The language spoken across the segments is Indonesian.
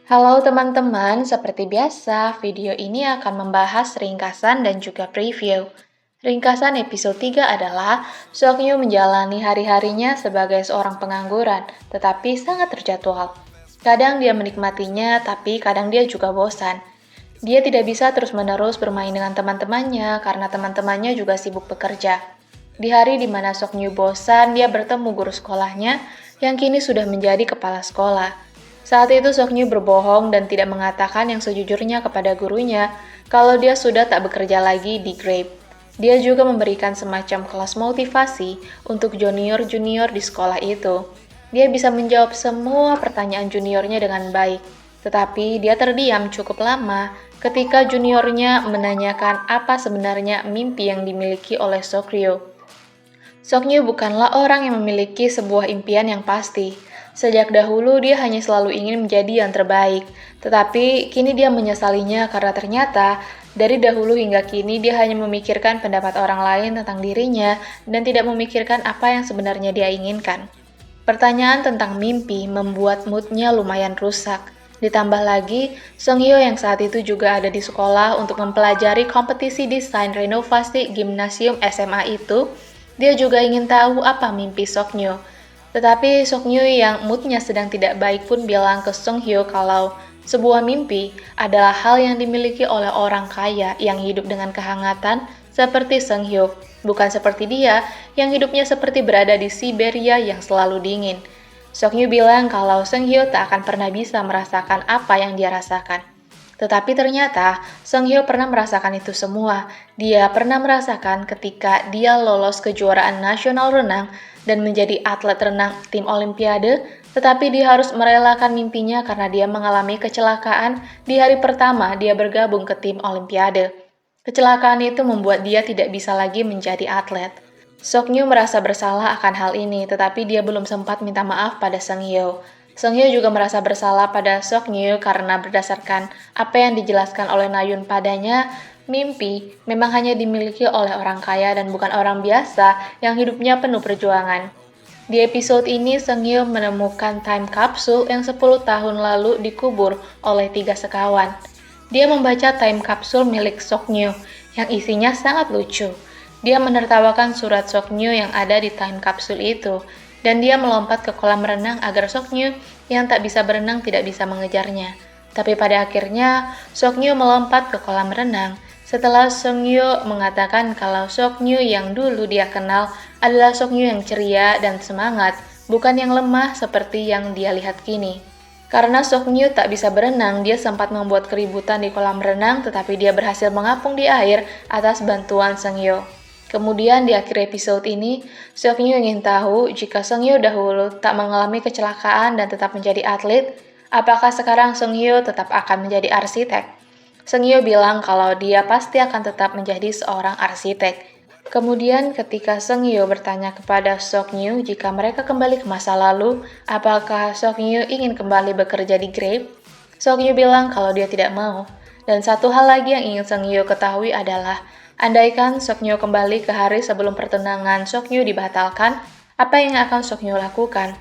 Halo teman-teman, seperti biasa, video ini akan membahas ringkasan dan juga preview. Ringkasan episode 3 adalah Soknyu menjalani hari-harinya sebagai seorang pengangguran, tetapi sangat terjadwal. Kadang dia menikmatinya, tapi kadang dia juga bosan. Dia tidak bisa terus-menerus bermain dengan teman-temannya karena teman-temannya juga sibuk bekerja. Di hari di mana Soknyu bosan, dia bertemu guru sekolahnya yang kini sudah menjadi kepala sekolah. Saat itu Soknyu berbohong dan tidak mengatakan yang sejujurnya kepada gurunya kalau dia sudah tak bekerja lagi di Grape. Dia juga memberikan semacam kelas motivasi untuk junior-junior di sekolah itu. Dia bisa menjawab semua pertanyaan juniornya dengan baik, tetapi dia terdiam cukup lama ketika juniornya menanyakan apa sebenarnya mimpi yang dimiliki oleh Soknyu. Soknyu bukanlah orang yang memiliki sebuah impian yang pasti. Sejak dahulu dia hanya selalu ingin menjadi yang terbaik, tetapi kini dia menyesalinya karena ternyata dari dahulu hingga kini dia hanya memikirkan pendapat orang lain tentang dirinya dan tidak memikirkan apa yang sebenarnya dia inginkan. Pertanyaan tentang mimpi membuat moodnya lumayan rusak. Ditambah lagi, Songhyo yang saat itu juga ada di sekolah untuk mempelajari kompetisi desain renovasi gimnasium SMA itu, dia juga ingin tahu apa mimpi Soknyo. Tetapi Soknyo yang moodnya sedang tidak baik pun bilang ke Songhyo kalau sebuah mimpi adalah hal yang dimiliki oleh orang kaya yang hidup dengan kehangatan seperti Songhyo, bukan seperti dia yang hidupnya seperti berada di Siberia yang selalu dingin. Soknyo bilang kalau Songhyo tak akan pernah bisa merasakan apa yang dia rasakan. Tetapi ternyata Songhyo pernah merasakan itu semua. Dia pernah merasakan ketika dia lolos kejuaraan nasional renang dan menjadi atlet renang tim olimpiade, tetapi dia harus merelakan mimpinya karena dia mengalami kecelakaan di hari pertama dia bergabung ke tim olimpiade. Kecelakaan itu membuat dia tidak bisa lagi menjadi atlet. Soknyu merasa bersalah akan hal ini, tetapi dia belum sempat minta maaf pada Songhyo. Songhyo juga merasa bersalah pada Soknyu karena berdasarkan apa yang dijelaskan oleh Nayun padanya, mimpi memang hanya dimiliki oleh orang kaya dan bukan orang biasa yang hidupnya penuh perjuangan. Di episode ini, Songhyo menemukan time capsule yang 10 tahun lalu dikubur oleh 3 sekawan. Dia membaca time capsule milik Soknyu yang isinya sangat lucu. Dia menertawakan surat Soknyu yang ada di time capsule itu, dan dia melompat ke kolam renang agar Soknyu yang tak bisa berenang tidak bisa mengejarnya. Tapi pada akhirnya, Soknyu melompat ke kolam renang setelah Songhyo mengatakan kalau Soknyu yang dulu dia kenal adalah Soknyu yang ceria dan semangat, bukan yang lemah seperti yang dia lihat kini. Karena Soknyu tak bisa berenang, dia sempat membuat keributan di kolam renang, tetapi dia berhasil mengapung di air atas bantuan Songhyo. Kemudian di akhir episode ini, Soknyu ingin tahu jika Songhyo dahulu tak mengalami kecelakaan dan tetap menjadi atlet, apakah sekarang Songhyo tetap akan menjadi arsitek? Songhyo bilang kalau dia pasti akan tetap menjadi seorang arsitek. Kemudian ketika Songhyo bertanya kepada Soknyu jika mereka kembali ke masa lalu, apakah Soknyu ingin kembali bekerja di Grape? Soknyu bilang kalau dia tidak mau. Dan satu hal lagi yang ingin Songhyo ketahui adalah, andaikan Soknyu kembali ke hari sebelum pertunangan Soknyu dibatalkan, apa yang akan Soknyu lakukan?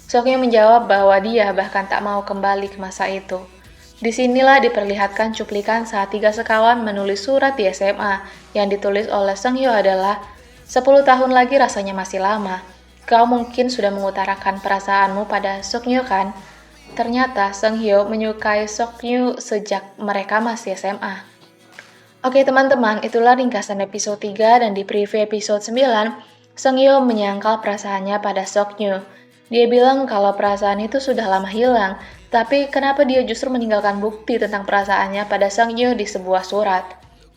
Soknyu menjawab bahwa dia bahkan tak mau kembali ke masa itu. Disinilah diperlihatkan cuplikan saat 3 sekawan menulis surat di SMA yang ditulis oleh Songhyo adalah 10 tahun lagi rasanya masih lama. Kau mungkin sudah mengutarakan perasaanmu pada Soknyu kan? Ternyata Songhyo menyukai Soknyu sejak mereka masih SMA. Oke teman-teman, itulah ringkasan episode 3 dan di preview episode 9, Songhyo menyangkal perasaannya pada Soknyu. Dia bilang kalau perasaan itu sudah lama hilang, tapi kenapa dia justru meninggalkan bukti tentang perasaannya pada Songhyo di sebuah surat.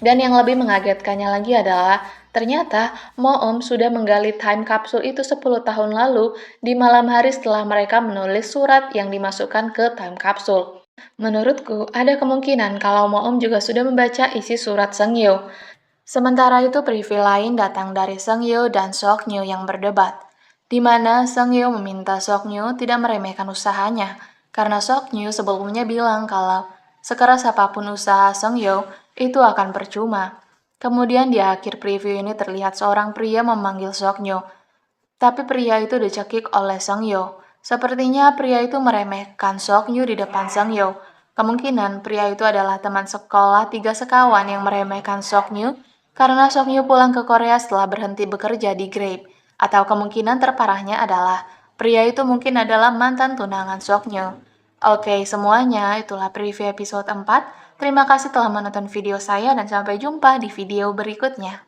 Dan yang lebih mengagetkannya lagi adalah, ternyata Moom sudah menggali time capsule itu 10 tahun lalu di malam hari setelah mereka menulis surat yang dimasukkan ke time capsule. Menurutku, ada kemungkinan kalau Moom juga sudah membaca isi surat Songhyo. Sementara itu, preview lain datang dari Songhyo dan Soknyu yang berdebat, di mana Songhyo meminta Soknyu tidak meremehkan usahanya, karena Soknyu sebelumnya bilang kalau sekeras apapun usaha Songhyo, itu akan percuma. Kemudian di akhir preview ini terlihat seorang pria memanggil Soknyu, tapi pria itu dicekik oleh Songhyo. Sepertinya pria itu meremehkan Soknyu di depan Songhyo. Kemungkinan pria itu adalah teman sekolah tiga sekawan yang meremehkan Soknyu karena Soknyu pulang ke Korea setelah berhenti bekerja di Grape. Atau kemungkinan terparahnya adalah pria itu mungkin adalah mantan tunangan Soknyu. Oke, semuanya itulah preview episode 4. Terima kasih telah menonton video saya dan sampai jumpa di video berikutnya.